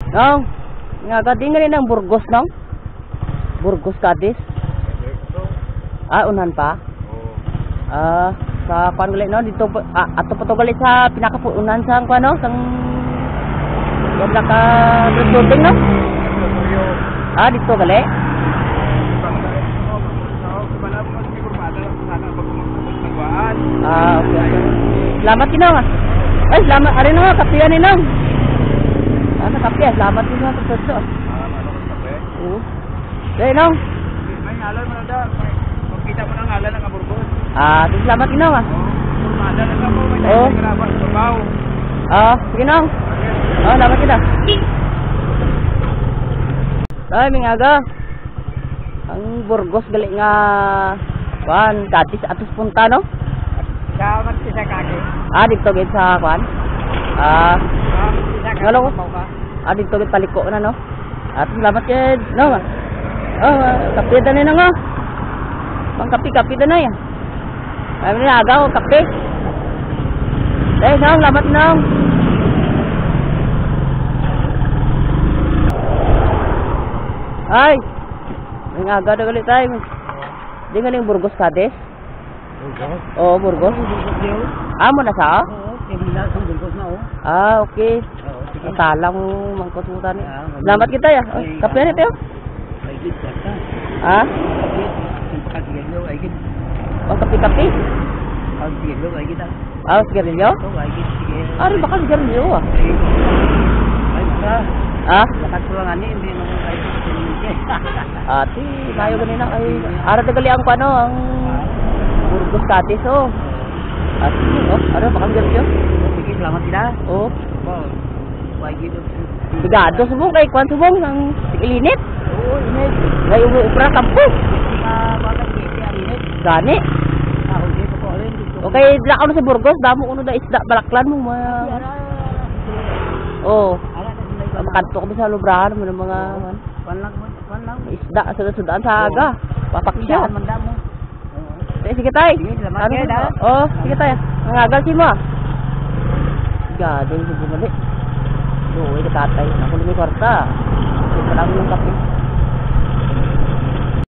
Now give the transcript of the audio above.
No. Nga ka din nga ng Burgos no? Burgos Cadiz. Unan pa. Sa kuan gali no dito ato pa to gali sa pinakapuunan sa kuan no sang yan naka shooting no. Dito gali. Okay. Salamat kinong. Ay, salamat ari no kapian ni nong. Kape, salamat din sa pagtutso. Oo. Dahil nong. May ngalan mo na da. Magkita mo ng ngalan ng Burgos. Salamat din nong. Ngalan na mo. May tayo grabar sa babaw. Sige nong. Salamat kita. Ay, mingaga. Ang Burgos gali nga kuan, Cadiz atus punta no? Sa sa kaki. Dito gid sa kuan. Ngalo ko. Dito gid paliko na no. At salamat kay no. Kape na na nga. Pang kape na yan. Ay ni aga ko kape. Nong, salamat nong. Ay. Ang aga na gali tayo. Di nga ning Burgos Cadiz. Burgos? Oo, Burgos. Mo na sa? Oo, kaya sa Burgos na okay. Sige. Talang mangkot mo tani. Salamat kita ya. Kape na tayo. Ay gid ka. Kape. Sigarilyo ay gid. Sigarilyo? Ay gid sige. Baka sigarilyo Ay ka. Lakas ko lang ani hindi mo ay. Ati, mayo ganina ay ara tagali ang pano ang Burgos Cadiz baka sigarilyo. Sige, salamat kita. Ay gid. Bigado subong kay kwan subong ang ilinit. Oo, init. Ngay ubra kampo. Bakit init? Gani. Hindi ko rin. Okay, dila ka sa Burgos, damo kuno da isda balaklan mo makanto ko sa lubrahan mo ng mga pan lang. Isda sa sa aga. Papaksya. Mandamo. Sige tay. Salamat kay da. Sige tay. Nangagal si mo. Gado si bumalik. Doy ka tatay. Ako ni kwarta. Sige lang yung kape.